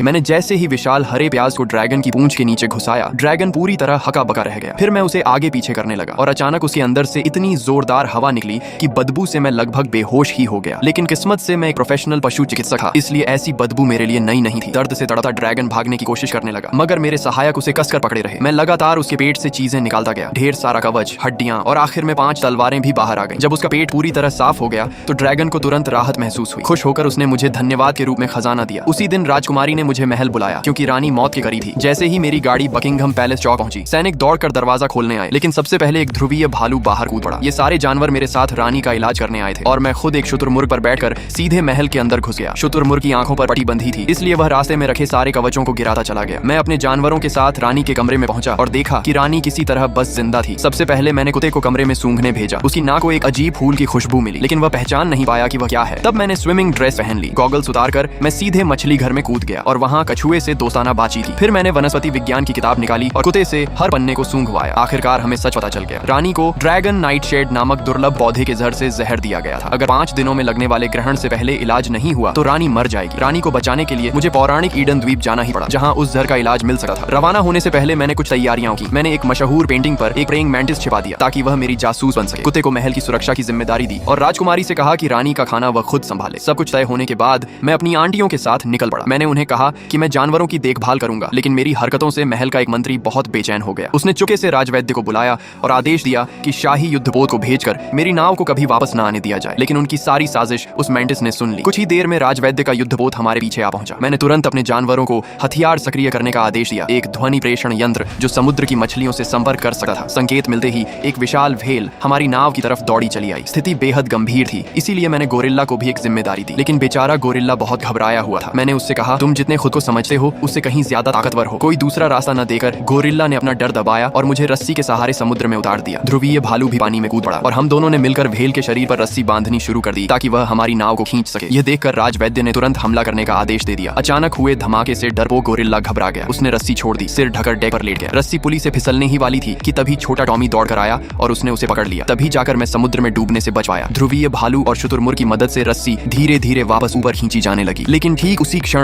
मैंने जैसे ही विशाल हरे प्याज को ड्रैगन की पूंछ के नीचे घुसाया, ड्रैगन पूरी तरह हका बका रह गया। फिर मैं उसे आगे पीछे करने लगा और अचानक उसके अंदर से इतनी जोरदार हवा निकली कि बदबू से मैं लगभग बेहोश ही हो गया। लेकिन किस्मत से मैं एक प्रोफेशनल पशु चिकित्सक था, इसलिए ऐसी बदबू मेरे लिए नई नहीं थी। दर्द से तड़पता ड्रैगन भागने की कोशिश करने लगा, मगर मेरे सहायक उसे कसकर पकड़े रहे। मैं लगातार उसके पेट से चीजें निकालता गया, ढेर सारा कवच, हड्डियां और आखिर में 5 तलवारें भी बाहर आ गईं। जब उसका पेट पूरी तरह साफ हो गया तो ड्रैगन को तुरंत राहत महसूस हुई। खुश होकर उसने मुझे धन्यवाद के रूप में खजाना दिया। उसी दिन राजकुमारी ने मुझे महल बुलाया क्योंकि रानी मौत के करीब थी। जैसे ही मेरी गाड़ी बकिंगहम पैलेस चौक पहुंची, सैनिक दौड़कर दरवाजा खोलने आए, लेकिन सबसे पहले एक ध्रुवीय भालू बाहर कूद पड़ा। ये सारे जानवर मेरे साथ रानी का इलाज करने आए थे और मैं खुद एक शुतुरमुर्ग पर बैठकर सीधे महल के अंदर घुस गया। शुतुरमुर्ग की आंखों पर पट्टी बंधी थी, इसलिए वह रास्ते में रखे सारे कवचों को गिराता चला गया। मैं अपने जानवरों के साथ रानी के कमरे में पहुंचा और देखा कि रानी किसी तरह बस जिंदा थी। सबसे पहले मैंने कुत्ते को कमरे में सूंघने भेजा। उसकी नाक को एक अजीब फूल की खुशबू मिली, लेकिन वह पहचान नहीं पाया कि वह क्या है। तब मैंने स्विमिंग ड्रेस पहन ली, गॉगल्स उतारकर मैं सीधे मछली घर में कूद गया और वहाँ कछुए से दोस्ताना बातचीत की। फिर मैंने वनस्पति विज्ञान की किताब निकाली और कुत्ते से हर पन्ने को सूंघवाया। आखिरकार हमें सच पता चल गया। रानी को ड्रैगन नाइटशेड नामक दुर्लभ पौधे के जहर से जहर दिया गया था। अगर 5 दिनों में लगने वाले ग्रहण से पहले इलाज नहीं हुआ तो रानी मर जाएगी। रानी को बचाने के लिए मुझे पौराणिक ईडन द्वीप जाना ही पड़ा, जहाँ उस जहर का इलाज मिल सकता था। रवाना होने से पहले मैंने कुछ तैयारियां की। मैंने एक मशहूर पेंटिंग पर एक प्रेइंग मैंटिस छिपा दिया ताकि वह मेरी जासूस बन सके। कुत्ते को महल की सुरक्षा की जिम्मेदारी दी और राजकुमारी से कहा कि रानी का खाना वह खुद संभाले। सब कुछ तय होने के बाद मैं अपनी आंटियों के साथ निकल पड़ा। मैंने उन्हें कहा कि मैं जानवरों की देखभाल करूंगा, लेकिन मेरी हरकतों से महल का एक मंत्री बहुत बेचैन हो गया। उसने चुपके से राजवैद्य को बुलाया और आदेश दिया कि शाही युद्धपोत को भेजकर मेरी नाव को कभी वापस न आने दिया जाए। लेकिन उनकी सारी साजिश उस मैंटिस ने सुन ली। कुछ ही देर में राजवैद्य का युद्धपोत हमारे पीछे आ पहुंचा। मैंने तुरंत अपने जानवरों को हथियार सक्रिय करने का आदेश दिया, एक ध्वनि प्रेषण यंत्र जो समुद्र की मछलियों से संपर्क कर सकता था। संकेत मिलते ही एक विशाल व्हेल हमारी नाव की तरफ दौड़ी चली आई। स्थिति बेहद गंभीर थी, इसीलिए मैंने गोरिल्ला को भी एक जिम्मेदारी दी, लेकिन बेचारा गोरिल्ला बहुत घबराया हुआ था। मैंने उससे कहा, तुम जितने खुद को समझते हो उससे कहीं ज्यादा ताकतवर हो। कोई दूसरा रास्ता न देकर गोरिल्ला ने अपना डर दबाया और मुझे रस्सी के सहारे समुद्र में उतार दिया। ध्रुवीय भालू भी पानी में कूद पड़ा और हम दोनों ने मिलकर व्हेल के शरीर पर रस्सी बांधनी शुरू कर दी ताकि वह हमारी नाव को खींच सके। यह देखकर राजवैद्य ने तुरंत हमला करने का आदेश दे दिया। अचानक हुए धमाके से डरपोक गोरिल्ला घबरा गया। उसने रस्सी छोड़ दी, सिर ढकर डेक पर लेट गया। रस्सी पुली से फिसलने ही वाली थी कि तभी छोटा टॉमी दौड़ कर आया और उसने उसे पकड़ लिया। तभी जाकर मैं समुद्र में डूबने से बच पाया। ध्रुवीय भालू और शुतुरमुर्ग की मदद से रस्सी धीरे धीरे वापस ऊपर खींची जाने लगी, लेकिन ठीक उसी क्षण